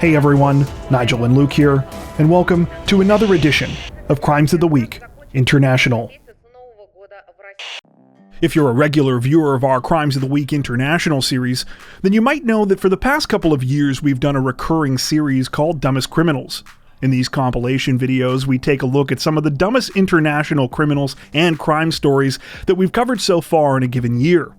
Hey everyone, Nigel and Luke here, and welcome to another edition of Crimes of the Week International. If you're a regular viewer of our Crimes of the Week International series, then you might know that for the past couple of years we've done a recurring series called Dumbest Criminals. In these compilation videos, we take a look at some of the dumbest international criminals and crime stories that we've covered so far in a given year.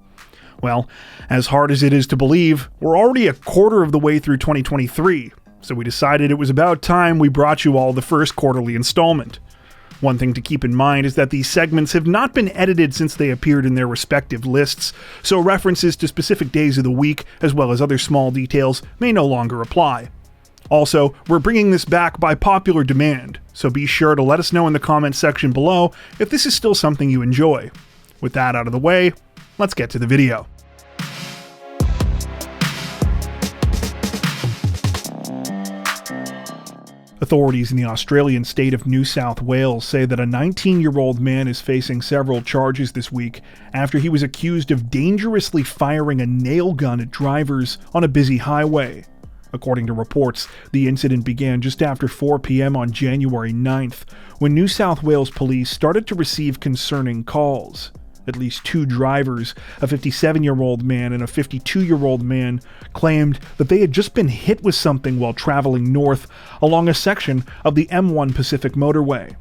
Well, as hard as it is to believe, we're already a quarter of the way through 2023, so we decided it was about time we brought you all the first quarterly installment. One thing to keep in mind is that these segments have not been edited since they appeared in their respective lists, so references to specific days of the week, as well as other small details, may no longer apply. Also, we're bringing this back by popular demand, so be sure to let us know in the comments section below if this is still something you enjoy. With that out of the way, let's get to the video. Authorities in the Australian state of New South Wales say that a 19-year-old man is facing several charges this week after he was accused of dangerously firing a nail gun at drivers on a busy highway. According to reports, the incident began just after 4 p.m. on January 9th, when New South Wales police started to receive concerning calls. At least two drivers, a 57-year-old man and a 52-year-old man, claimed that they had just been hit with something while traveling north along a section of the M1 Pacific motorway.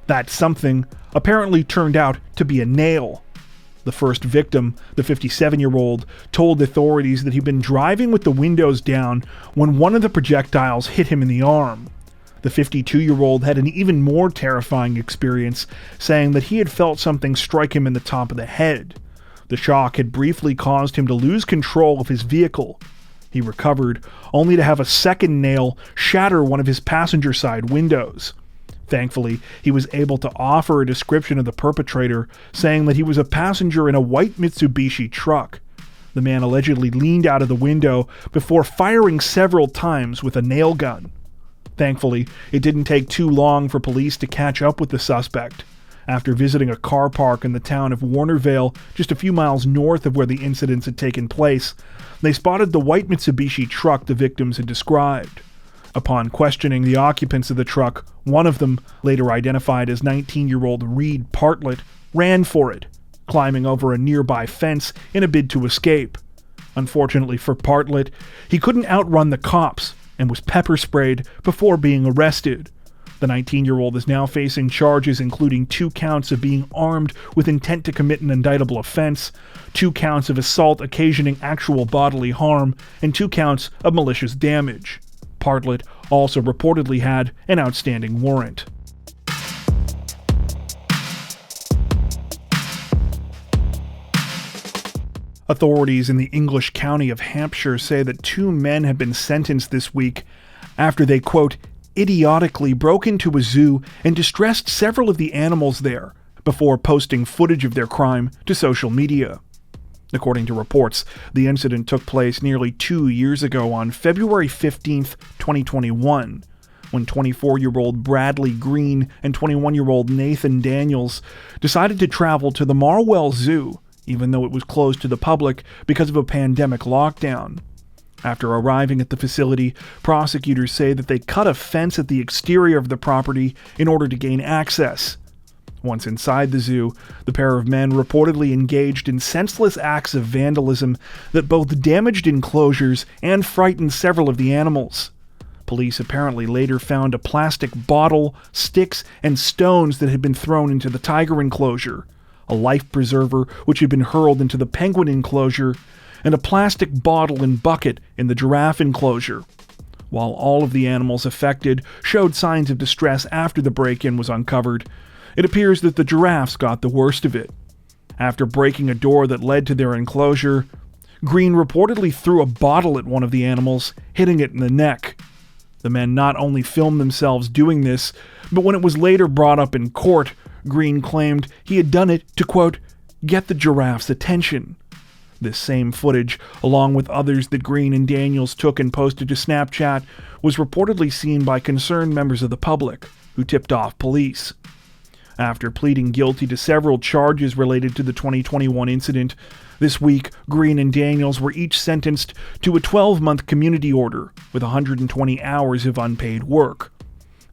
That something apparently turned out to be a nail. The first victim, the 57-year-old, told authorities that he'd been driving with the windows down when one of the projectiles hit him in the arm. The 52-year-old had an even more terrifying experience, saying that he had felt something strike him in the top of the head. The shock had briefly caused him to lose control of his vehicle. He recovered, only to have a second nail shatter one of his passenger side windows. Thankfully, he was able to offer a description of the perpetrator, saying that he was a passenger in a white Mitsubishi truck. The man allegedly leaned out of the window before firing several times with a nail gun. Thankfully, it didn't take too long for police to catch up with the suspect. After visiting a car park in the town of Warnervale, just a few miles north of where the incidents had taken place, they spotted the white Mitsubishi truck the victims had described. Upon questioning the occupants of the truck, one of them, later identified as 19-year-old Reed Partlett, ran for it, climbing over a nearby fence in a bid to escape. Unfortunately for Partlett, he couldn't outrun the cops and was pepper sprayed before being arrested. The 19-year-old is now facing charges including 2 counts of being armed with intent to commit an indictable offense, 2 counts of assault occasioning actual bodily harm, and 2 counts of malicious damage. Partlett also reportedly had an outstanding warrant. Authorities in the English county of Hampshire say that 2 men have been sentenced this week after they, quote, idiotically broke into a zoo and distressed several of the animals there before posting footage of their crime to social media. According to reports, the incident took place nearly 2 years ago on February 15th, 2021, when 24-year-old Bradley Green and 21-year-old Nathan Daniels decided to travel to the Marwell Zoo, even though it was closed to the public because of a pandemic lockdown. After arriving at the facility, prosecutors say that they cut a fence at the exterior of the property in order to gain access. Once inside the zoo, the pair of men reportedly engaged in senseless acts of vandalism that both damaged enclosures and frightened several of the animals. Police apparently later found a plastic bottle, sticks, and stones that had been thrown into the tiger enclosure, a life preserver which had been hurled into the penguin enclosure, and a plastic bottle and bucket in the giraffe enclosure. While all of the animals affected showed signs of distress after the break-in was uncovered, it appears that the giraffes got the worst of it. After breaking a door that led to their enclosure, Green reportedly threw a bottle at one of the animals, hitting it in the neck. The men not only filmed themselves doing this, but when it was later brought up in court, Green claimed he had done it to, quote, get the giraffe's attention. This same footage, along with others that Green and Daniels took and posted to Snapchat, was reportedly seen by concerned members of the public, who tipped off police. After pleading guilty to several charges related to the 2021 incident, this week, Green and Daniels were each sentenced to a 12-month community order with 120 hours of unpaid work.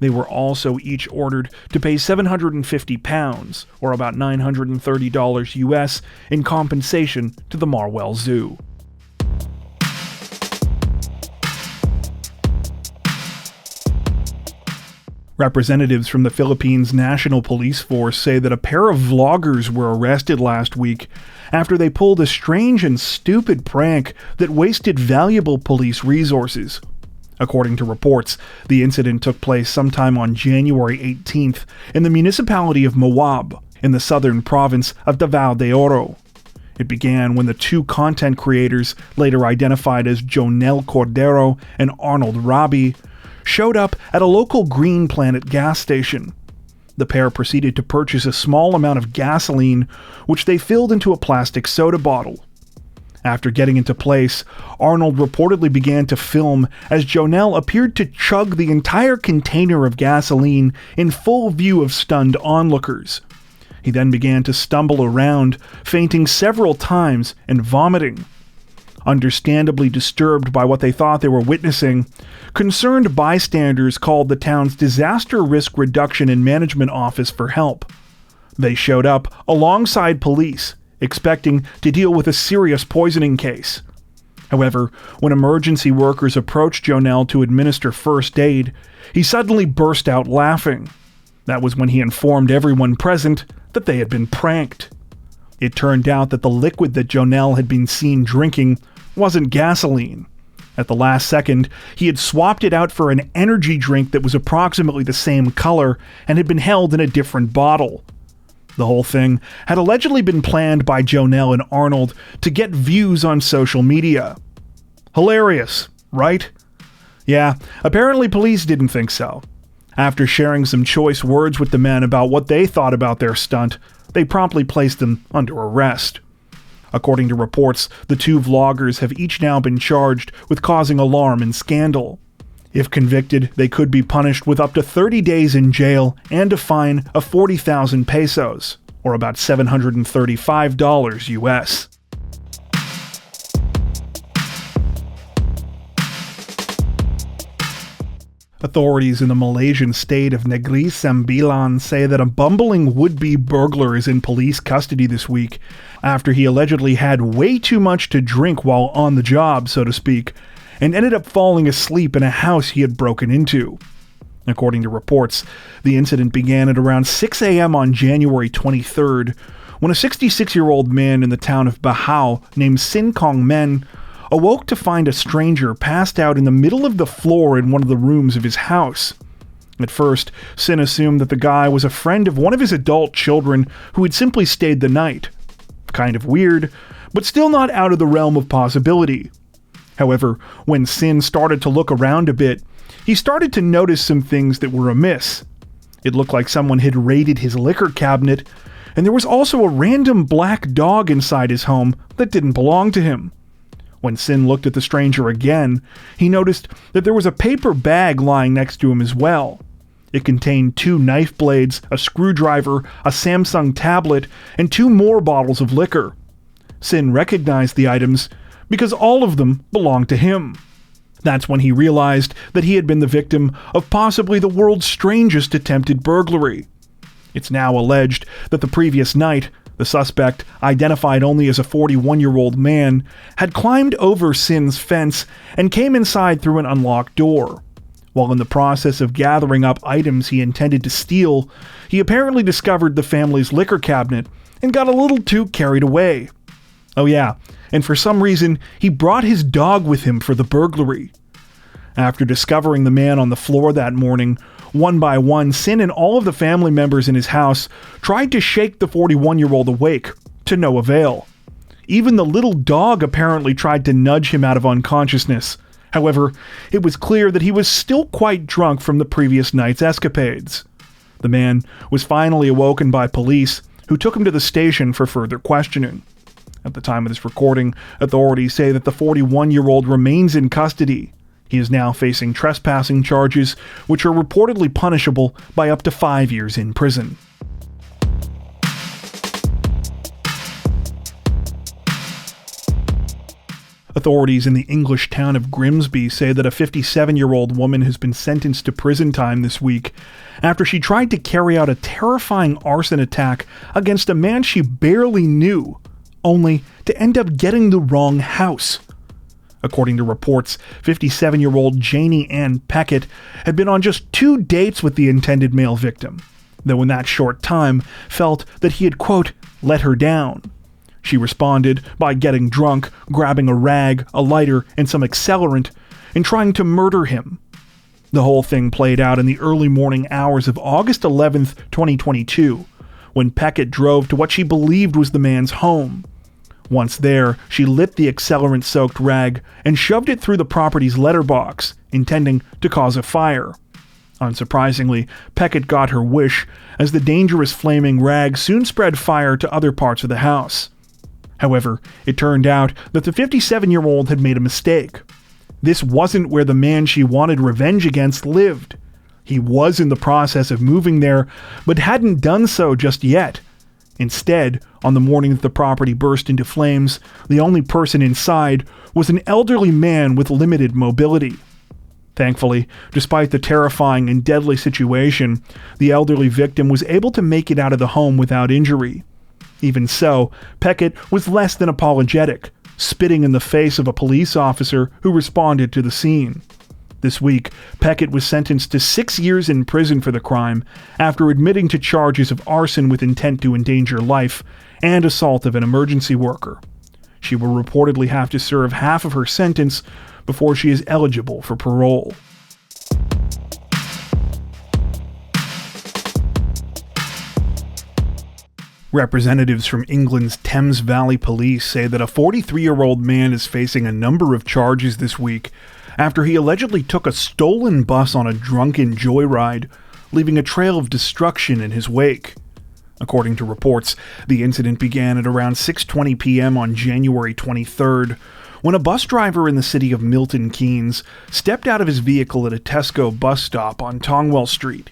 They were also each ordered to pay £750, or about $930 US, in compensation to the Marwell Zoo. Representatives from the Philippines National Police Force say that a pair of vloggers were arrested last week after they pulled a strange and stupid prank that wasted valuable police resources. According to reports, the incident took place sometime on January 18th in the municipality of Mawab, in the southern province of Davao de Oro. It began when the two content creators, later identified as Jonel Cordero and Arnold Rabi, showed up at a local Green Planet gas station. The pair proceeded to purchase a small amount of gasoline, which they filled into a plastic soda bottle. After getting into place, Arnold reportedly began to film as Jonel appeared to chug the entire container of gasoline in full view of stunned onlookers. He then began to stumble around, fainting several times and vomiting. Understandably disturbed by what they thought they were witnessing, concerned bystanders called the town's Disaster Risk Reduction and Management Office for help. They showed up alongside police, expecting to deal with a serious poisoning case. However, when emergency workers approached Jonel to administer first aid, he suddenly burst out laughing. That was when he informed everyone present that they had been pranked. It turned out that the liquid that Jonel had been seen drinking wasn't gasoline. At the last second, he had swapped it out for an energy drink that was approximately the same color and had been held in a different bottle. The whole thing had allegedly been planned by Jonel and Arnold to get views on social media. Hilarious, right? Yeah, apparently police didn't think so. After sharing some choice words with the men about what they thought about their stunt, they promptly placed them under arrest. According to reports, the two vloggers have each now been charged with causing alarm and scandal. If convicted, they could be punished with up to 30 days in jail and a fine of 40,000 pesos, or about $735 US. Authorities in the Malaysian state of Negeri Sembilan say that a bumbling would-be burglar is in police custody this week after he allegedly had way too much to drink while on the job, so to speak, and ended up falling asleep in a house he had broken into. According to reports, the incident began at around 6 a.m. on January 23rd, when a 66-year-old man in the town of Bahau named Sin Kong Men awoke to find a stranger passed out in the middle of the floor in one of the rooms of his house. At first, Sin assumed that the guy was a friend of one of his adult children who had simply stayed the night. Kind of weird, but still not out of the realm of possibility. However, when Sin started to look around a bit, he started to notice some things that were amiss. It looked like someone had raided his liquor cabinet, and there was also a random black dog inside his home that didn't belong to him. When Sin looked at the stranger again, he noticed that there was a paper bag lying next to him as well. It contained 2 knife blades, a screwdriver, a Samsung tablet, and 2 more bottles of liquor. Sin recognized the items because all of them belonged to him. That's when he realized that he had been the victim of possibly the world's strangest attempted burglary. It's now alleged that the previous night, the suspect, identified only as a 41-year-old man, had climbed over Sin's fence and came inside through an unlocked door. While in the process of gathering up items he intended to steal, he apparently discovered the family's liquor cabinet and got a little too carried away. Oh yeah, and for some reason, he brought his dog with him for the burglary. After discovering the man on the floor that morning, one by one, Sin and all of the family members in his house tried to shake the 41-year-old awake, to no avail. Even the little dog apparently tried to nudge him out of unconsciousness. However, it was clear that he was still quite drunk from the previous night's escapades. The man was finally awoken by police, who took him to the station for further questioning. At the time of this recording, authorities say that the 41-year-old remains in custody. He is now facing trespassing charges, which are reportedly punishable by up to 5 years in prison. Authorities in the English town of Grimsby say that a 57-year-old woman has been sentenced to prison time this week after she tried to carry out a terrifying arson attack against a man she barely knew, only to end up getting the wrong house. According to reports, 57-year-old Janie Ann Peckett had been on just 2 dates with the intended male victim, though in that short time felt that he had, quote, let her down. She responded by getting drunk, grabbing a rag, a lighter, and some accelerant, and trying to murder him. The whole thing played out in the early morning hours of August 11th, 2022, when Peckett drove to what she believed was the man's home. Once there, she lit the accelerant-soaked rag and shoved it through the property's letterbox, intending to cause a fire. Unsurprisingly, Peckett got her wish, as the dangerous flaming rag soon spread fire to other parts of the house. However, it turned out that the 57-year-old had made a mistake. This wasn't where the man she wanted revenge against lived. He was in the process of moving there, but hadn't done so just yet. Instead, on the morning that the property burst into flames, the only person inside was an elderly man with limited mobility. Thankfully, despite the terrifying and deadly situation, the elderly victim was able to make it out of the home without injury. Even so, Peckett was less than apologetic, spitting in the face of a police officer who responded to the scene. This week, Peckett was sentenced to 6 years in prison for the crime after admitting to charges of arson with intent to endanger life and assault of an emergency worker. She will reportedly have to serve half of her sentence before she is eligible for parole. Representatives from England's Thames Valley Police say that a 43-year-old man is facing a number of charges this week after he allegedly took a stolen bus on a drunken joyride, leaving a trail of destruction in his wake. According to reports, the incident began at around 6:20 p.m. on January 23rd, when a bus driver in the city of Milton, Keynes, stepped out of his vehicle at a Tesco bus stop on Tongwell Street.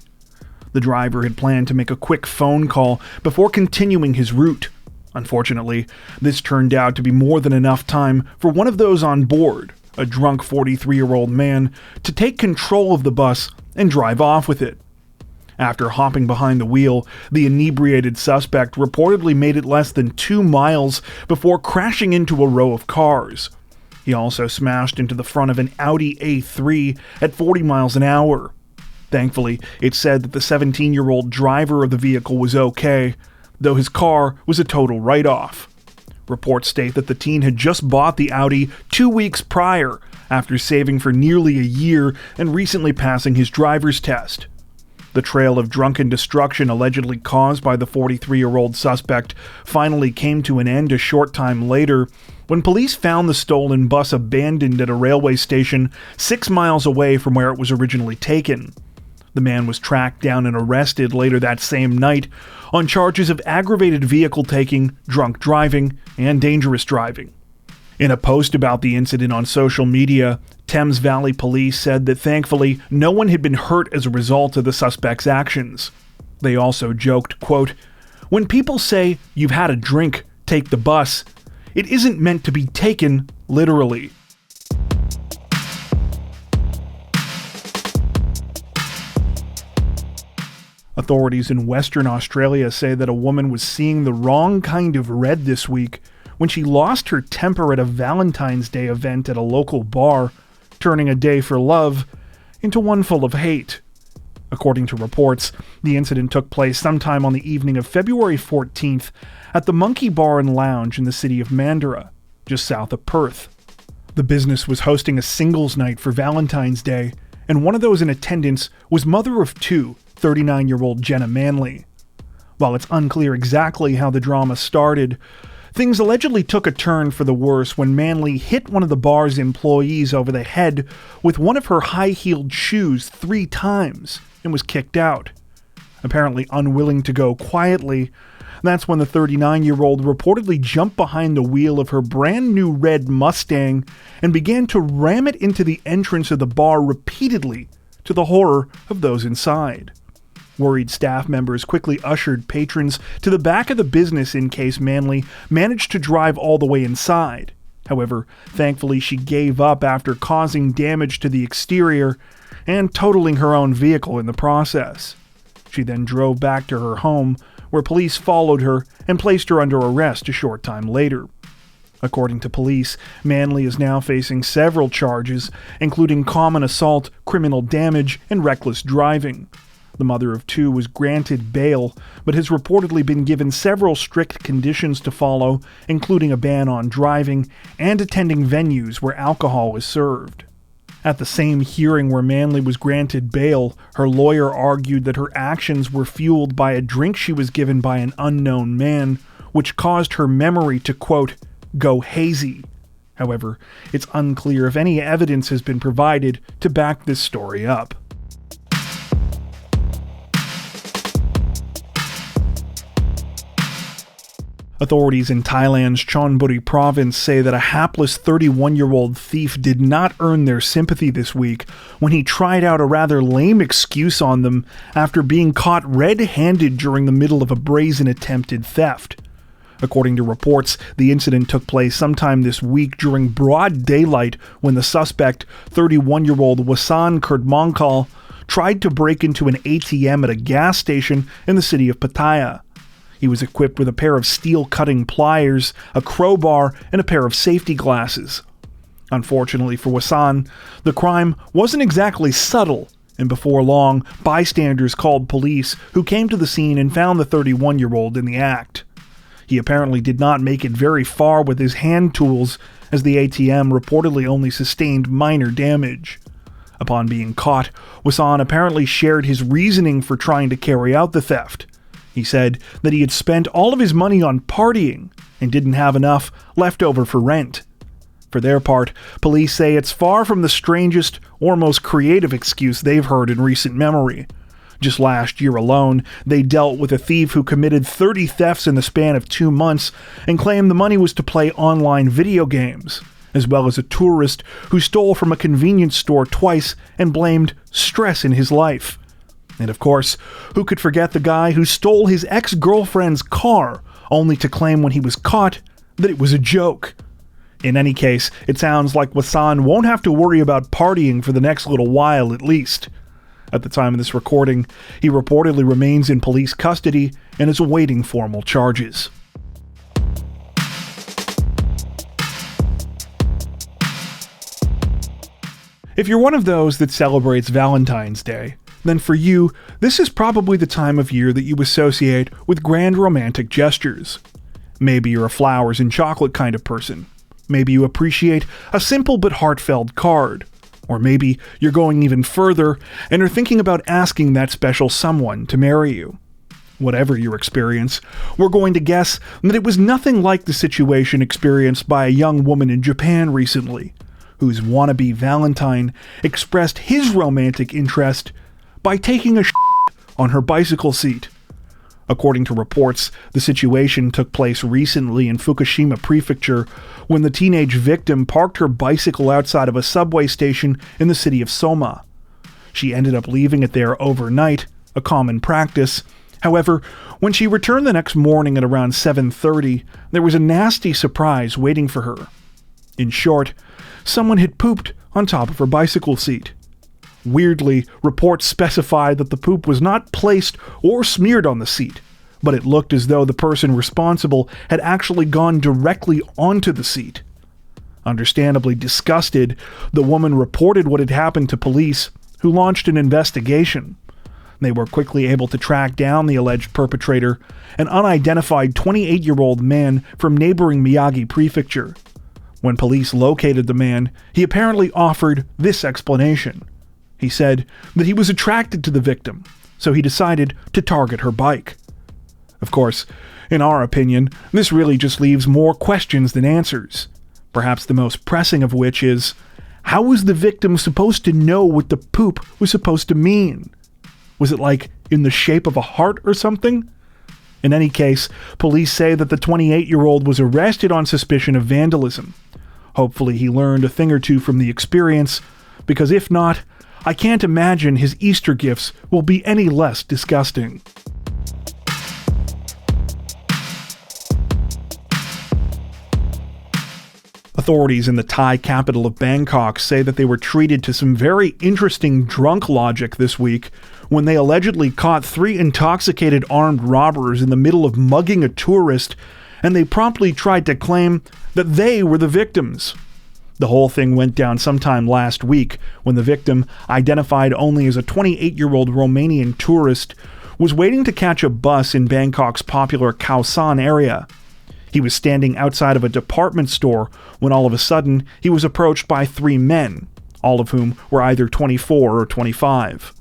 The driver had planned to make a quick phone call before continuing his route. Unfortunately, this turned out to be more than enough time for one of those on board, a drunk 43-year-old man, to take control of the bus and drive off with it. After hopping behind the wheel, the inebriated suspect reportedly made it less than 2 miles before crashing into a row of cars. He also smashed into the front of an Audi A3 at 40 miles an hour. Thankfully, it said that the 17-year-old driver of the vehicle was okay, though his car was a total write-off. Reports state that the teen had just bought the Audi 2 weeks prior, after saving for nearly a year and recently passing his driver's test. The trail of drunken destruction allegedly caused by the 43-year-old suspect finally came to an end a short time later, when police found the stolen bus abandoned at a railway station 6 miles away from where it was originally taken. The man was tracked down and arrested later that same night on charges of aggravated vehicle taking, drunk driving, and dangerous driving. In a post about the incident on social media, Thames Valley Police said that thankfully no one had been hurt as a result of the suspect's actions. They also joked, quote, "When people say you've had a drink, take the bus, it isn't meant to be taken literally." Authorities in Western Australia say that a woman was seeing the wrong kind of red this week when she lost her temper at a Valentine's Day event at a local bar, turning a day for love into one full of hate. According to reports, the incident took place sometime on the evening of February 14th at the Monkey Bar and Lounge in the city of Mandurah, just south of Perth. The business was hosting a singles night for Valentine's Day, and one of those in attendance was mother of two, 39-year-old Jenna Manley. While it's unclear exactly how the drama started, things allegedly took a turn for the worse when Manley hit one of the bar's employees over the head with one of her high-heeled shoes 3 times and was kicked out. Apparently unwilling to go quietly, that's when the 39-year-old reportedly jumped behind the wheel of her brand new red Mustang and began to ram it into the entrance of the bar repeatedly, to the horror of those inside. Worried staff members quickly ushered patrons to the back of the business in case Manley managed to drive all the way inside, However, thankfully she gave up after causing damage to the exterior and totaling her own vehicle in the process. She then drove back to her home, where police followed her and placed her under arrest a short time later. According to police, Manley is now facing several charges, including common assault, criminal damage, and reckless driving. The mother of two was granted bail, but has reportedly been given several strict conditions to follow, including a ban on driving and attending venues where alcohol is served. At the same hearing where Manley was granted bail, her lawyer argued that her actions were fueled by a drink she was given by an unknown man, which caused her memory to, quote, go hazy. However, it's unclear if any evidence has been provided to back this story up. Authorities in Thailand's Chonburi province say that a hapless 31-year-old thief did not earn their sympathy this week when he tried out a rather lame excuse on them after being caught red-handed during the middle of a brazen attempted theft. According to reports, the incident took place sometime this week during broad daylight when the suspect, 31-year-old Wasan Kerdmankal, tried to break into an ATM at a gas station in the city of Pattaya. He was equipped with a pair of steel-cutting pliers, a crowbar, and a pair of safety glasses. Unfortunately for Wasan, the crime wasn't exactly subtle, and before long, bystanders called police, who came to the scene and found the 31-year-old in the act. He apparently did not make it very far with his hand tools, as the ATM reportedly only sustained minor damage. Upon being caught, Wasan apparently shared his reasoning for trying to carry out the theft. He said that he had spent all of his money on partying and didn't have enough left over for rent. For their part, police say it's far from the strangest or most creative excuse they've heard in recent memory. Just last year alone, they dealt with a thief who committed 30 thefts in the span of 2 months and claimed the money was to play online video games, as well as a tourist who stole from a convenience store twice and blamed stress in his life. And of course, who could forget the guy who stole his ex-girlfriend's car, only to claim when he was caught that it was a joke? In any case, it sounds like Wasan won't have to worry about partying for the next little while at least. At the time of this recording, he reportedly remains in police custody and is awaiting formal charges. If you're one of those that celebrates Valentine's Day, then for you, this is probably the time of year that you associate with grand romantic gestures. Maybe you're a flowers and chocolate kind of person. Maybe you appreciate a simple but heartfelt card. Or maybe you're going even further and are thinking about asking that special someone to marry you. Whatever your experience, we're going to guess that it was nothing like the situation experienced by a young woman in Japan recently, whose wannabe Valentine expressed his romantic interest by taking a on her bicycle seat. According to reports, the situation took place recently in Fukushima Prefecture when the teenage victim parked her bicycle outside of a subway station in the city of Soma. She ended up leaving it there overnight, a common practice. However, when she returned the next morning at around 7:30, there was a nasty surprise waiting for her. In short, someone had pooped on top of her bicycle seat. Weirdly, reports specified that the poop was not placed or smeared on the seat, but it looked as though the person responsible had actually gone directly onto the seat. Understandably disgusted, the woman reported what had happened to police, who launched an investigation. They were quickly able to track down the alleged perpetrator, an unidentified 28-year-old man from neighboring Miyagi Prefecture. When police located the man, he apparently offered this explanation. He said that he was attracted to the victim, so he decided to target her bike. Of course, in our opinion, this really just leaves more questions than answers. Perhaps the most pressing of which is, how was the victim supposed to know what the poop was supposed to mean? Was it like in the shape of a heart or something? In any case, police say that the 28-year-old was arrested on suspicion of vandalism. Hopefully he learned a thing or two from the experience, because if not, I can't imagine his Easter gifts will be any less disgusting. Authorities in the Thai capital of Bangkok say that they were treated to some very interesting drunk logic this week when they allegedly caught 3 intoxicated armed robbers in the middle of mugging a tourist, and they promptly tried to claim that they were the victims. The whole thing went down sometime last week when the victim, identified only as a 28-year-old Romanian tourist, was waiting to catch a bus in Bangkok's popular Khao San area. He was standing outside of a department store when all of a sudden he was approached by 3 men, all of whom were either 24 or 25.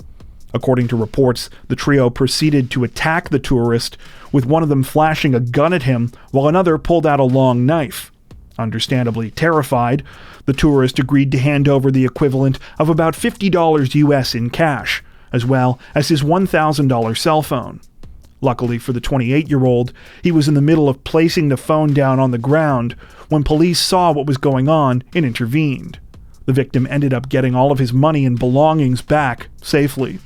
According to reports, the trio proceeded to attack the tourist, with one of them flashing a gun at him while another pulled out a long knife. Understandably terrified, the tourist agreed to hand over the equivalent of about $50 US in cash, as well as his $1,000 cell phone. Luckily for the 28-year-old, he was in the middle of placing the phone down on the ground when police saw what was going on and intervened. The victim ended up getting all of his money and belongings back safely.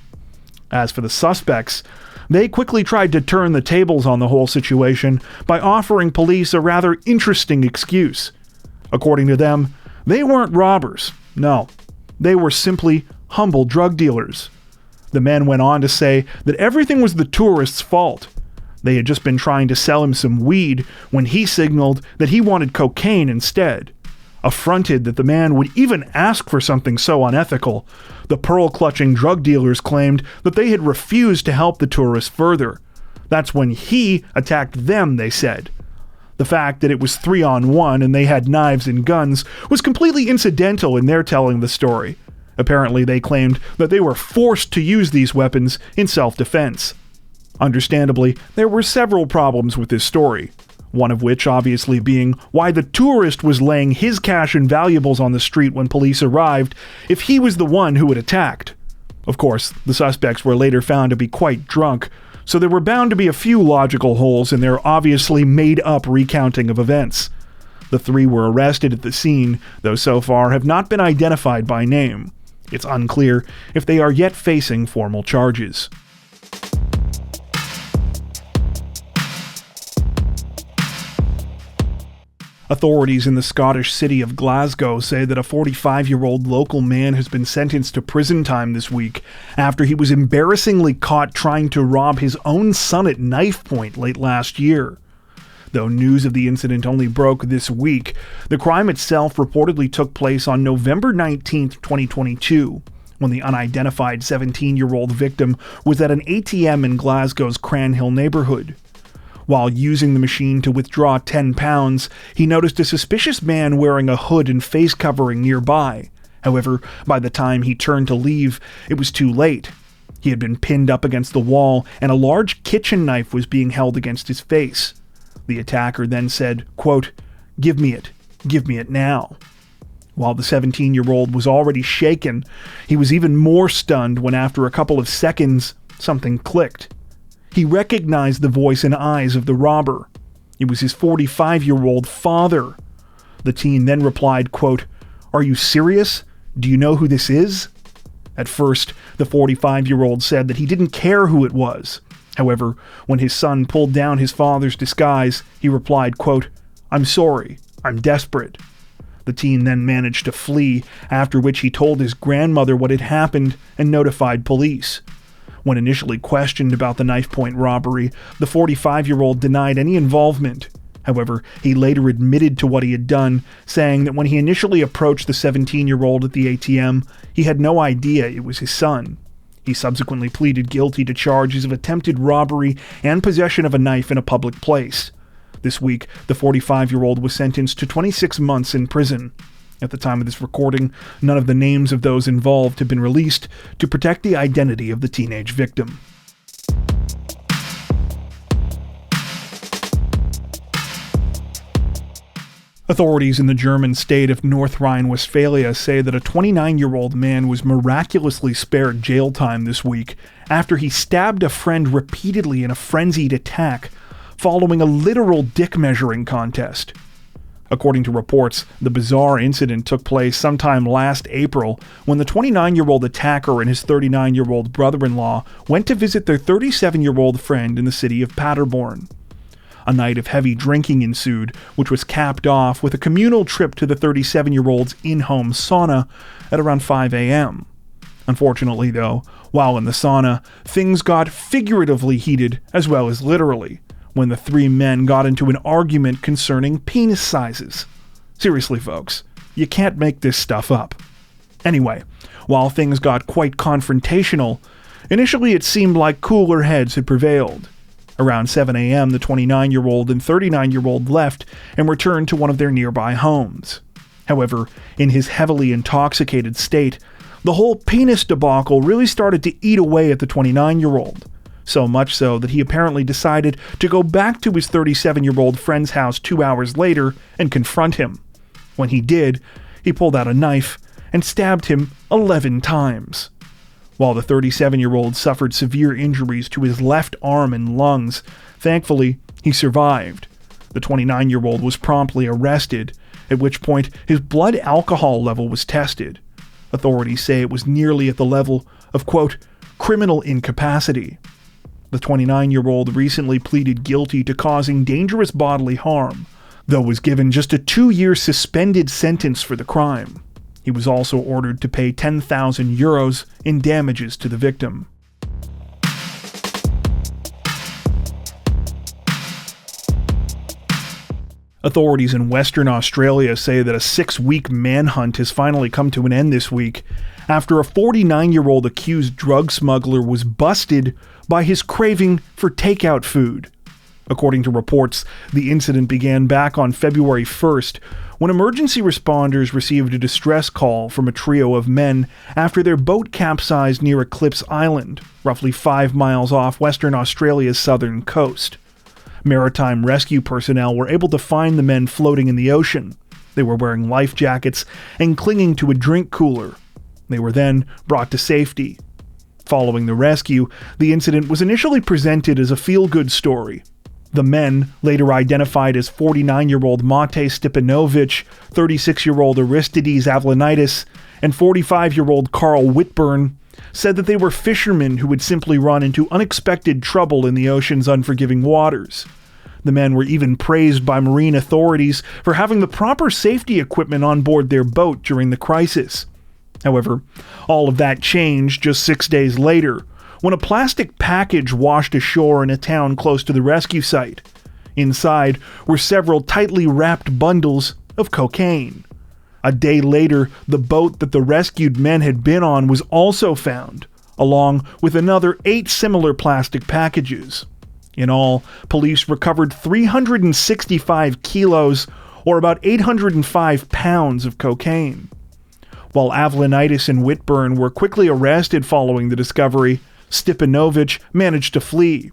As for the suspects, they quickly tried to turn the tables on the whole situation by offering police a rather interesting excuse. According to them, they weren't robbers. No, they were simply humble drug dealers. The men went on to say that everything was the tourist's fault. They had just been trying to sell him some weed when he signaled that he wanted cocaine instead. Affronted that the man would even ask for something so unethical, the pearl-clutching drug dealers claimed that they had refused to help the tourist further. That's when he attacked them, they said. The fact that it was 3-on-1 and they had knives and guns was completely incidental in their telling the story. Apparently, they claimed that they were forced to use these weapons in self-defense. Understandably, there were several problems with this story, one of which obviously being why the tourist was laying his cash and valuables on the street when police arrived if he was the one who had attacked. Of course, the suspects were later found to be quite drunk, so there were bound to be a few logical holes in their obviously made-up recounting of events. The 3 were arrested at the scene, though so far have not been identified by name. It's unclear if they are yet facing formal charges. Authorities in the Scottish city of Glasgow say that a 45-year-old local man has been sentenced to prison time this week after he was embarrassingly caught trying to rob his own son at knife point late last year. Though news of the incident only broke this week, the crime itself reportedly took place on November 19, 2022, when the unidentified 17-year-old victim was at an ATM in Glasgow's Cranhill neighborhood. While using the machine to withdraw £10, he noticed a suspicious man wearing a hood and face covering nearby. However, by the time he turned to leave, it was too late. He had been pinned up against the wall, and a large kitchen knife was being held against his face. The attacker then said, quote, give me it now." While the 17-year-old was already shaken, he was even more stunned when after a couple of seconds, something clicked. He recognized the voice and eyes of the robber. It was his 45-year-old father. The teen then replied, quote, "Are you serious? Do you know who this is?" At first, the 45-year-old said that he didn't care who it was. However, when his son pulled down his father's disguise, he replied, quote, "I'm sorry, I'm desperate." The teen then managed to flee, after which he told his grandmother what had happened and notified police. When initially questioned about the knife-point robbery, the 45-year-old denied any involvement. However, he later admitted to what he had done, saying that when he initially approached the 17-year-old at the ATM, he had no idea it was his son. He subsequently pleaded guilty to charges of attempted robbery and possession of a knife in a public place. This week, the 45-year-old was sentenced to 26 months in prison. At the time of this recording, none of the names of those involved have been released to protect the identity of the teenage victim. Authorities in the German state of North Rhine-Westphalia say that a 29-year-old man was miraculously spared jail time this week after he stabbed a friend repeatedly in a frenzied attack following a literal dick-measuring contest. According to reports, the bizarre incident took place sometime last April when the 29-year-old attacker and his 39-year-old brother-in-law went to visit their 37-year-old friend in the city of Paderborn. A night of heavy drinking ensued, which was capped off with a communal trip to the 37-year-old's in-home sauna at around 5 a.m. Unfortunately, though, while in the sauna, things got figuratively heated as well as literally, when the three men got into an argument concerning penis sizes. Seriously, folks, you can't make this stuff up. Anyway, while things got quite confrontational, initially it seemed like cooler heads had prevailed. Around 7 a.m., the 29-year-old and 39-year-old left and returned to one of their nearby homes. However, in his heavily intoxicated state, the whole penis debacle really started to eat away at the 29-year-old, so much so that he apparently decided to go back to his 37-year-old friend's house 2 hours later and confront him. When he did, he pulled out a knife and stabbed him 11 times. While the 37-year-old suffered severe injuries to his left arm and lungs, thankfully, he survived. The 29-year-old was promptly arrested, at which point his blood alcohol level was tested. Authorities say it was nearly at the level of, quote, criminal incapacity. The 29-year-old recently pleaded guilty to causing dangerous bodily harm, though was given just a 2-year suspended sentence for the crime. He was also ordered to pay 10,000 euros in damages to the victim. Authorities in Western Australia say that a 6-week manhunt has finally come to an end this week after a 49-year-old accused drug smuggler was busted by his craving for takeout food. According to reports, the incident began back on February 1st when emergency responders received a distress call from a trio of men after their boat capsized near Eclipse Island, roughly 5 miles off Western Australia's southern coast. Maritime rescue personnel were able to find the men floating in the ocean. They were wearing life jackets and clinging to a drink cooler. They were then brought to safety. Following the rescue, the incident was initially presented as a feel-good story. The men, later identified as 49-year-old Mate Stepanovic, 36-year-old Aristides Avlanitis, and 45-year-old Carl Whitburn, said that they were fishermen who had simply run into unexpected trouble in the ocean's unforgiving waters. The men were even praised by marine authorities for having the proper safety equipment on board their boat during the crisis. However, all of that changed just 6 days later, when a plastic package washed ashore in a town close to the rescue site. Inside were several tightly wrapped bundles of cocaine. A day later, the boat that the rescued men had been on was also found, along with another 8 similar plastic packages. In all, police recovered 365 kilos, or about 805 pounds of cocaine. While Avlanitis and Whitburn were quickly arrested following the discovery, Stepanovic managed to flee.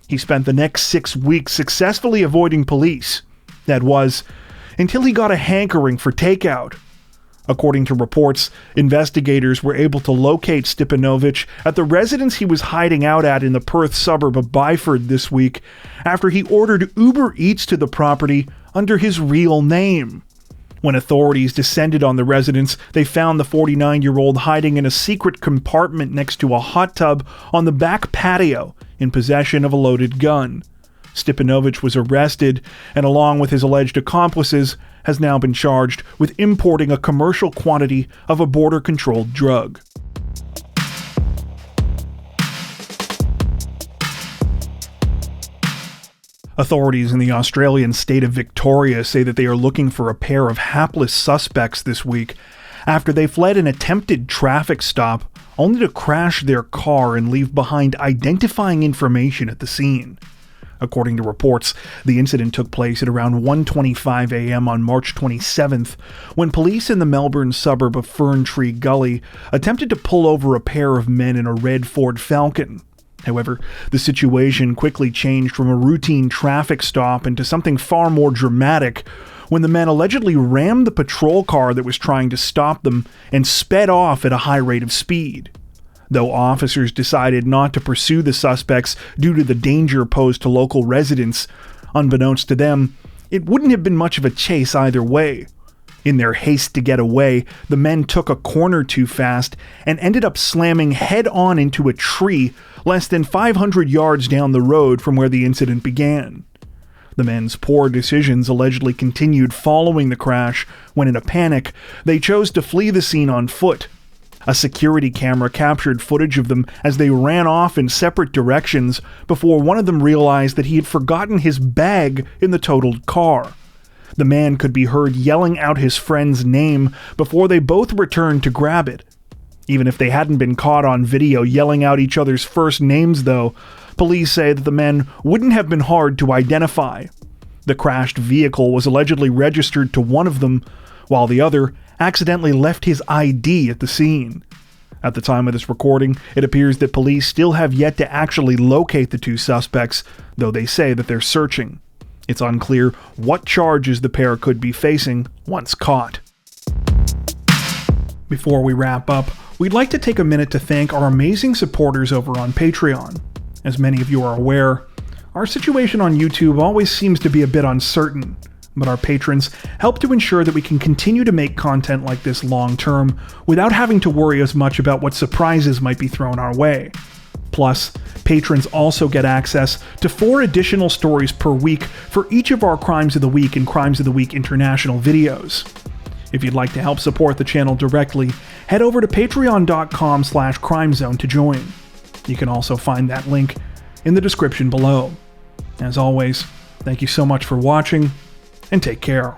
He spent the next 6 weeks successfully avoiding police. That was, until he got a hankering for takeout. According to reports, investigators were able to locate Stepanovic at the residence he was hiding out at in the Perth suburb of Byford this week after he ordered Uber Eats to the property under his real name. When authorities descended on the residence, they found the 49-year-old hiding in a secret compartment next to a hot tub on the back patio in possession of a loaded gun. Stepanovic was arrested and, along with his alleged accomplices, has now been charged with importing a commercial quantity of a border-controlled drug. Authorities in the Australian state of Victoria say that they are looking for a pair of hapless suspects this week after they fled an attempted traffic stop only to crash their car and leave behind identifying information at the scene. According to reports, the incident took place at around 1:25 a.m. on March 27th, when police in the Melbourne suburb of Ferntree Gully attempted to pull over a pair of men in a red Ford Falcon. However, the situation quickly changed from a routine traffic stop into something far more dramatic when the men allegedly rammed the patrol car that was trying to stop them and sped off at a high rate of speed. Though officers decided not to pursue the suspects due to the danger posed to local residents, unbeknownst to them, it wouldn't have been much of a chase either way. In their haste to get away, the men took a corner too fast and ended up slamming head-on into a tree less than 500 yards down the road from where the incident began. The men's poor decisions allegedly continued following the crash when, in a panic, they chose to flee the scene on foot. A security camera captured footage of them as they ran off in separate directions before one of them realized that he had forgotten his bag in the totaled car. The man could be heard yelling out his friend's name before they both returned to grab it. Even if they hadn't been caught on video yelling out each other's first names, though, police say that the men wouldn't have been hard to identify. The crashed vehicle was allegedly registered to one of them, while the other accidentally left his ID at the scene. At the time of this recording, it appears that police still have yet to actually locate the two suspects, though they say that they're searching. It's unclear what charges the pair could be facing once caught. Before we wrap up, we'd like to take a minute to thank our amazing supporters over on Patreon. As many of you are aware, our situation on YouTube always seems to be a bit uncertain, but our patrons help to ensure that we can continue to make content like this long term without having to worry as much about what surprises might be thrown our way. Plus, patrons also get access to 4 additional stories per week for each of our Crimes of the Week and Crimes of the Week International videos. If you'd like to help support the channel directly, head over to patreon.com/crimezone to join. You can also find that link in the description below. As always, thank you so much for watching, and take care.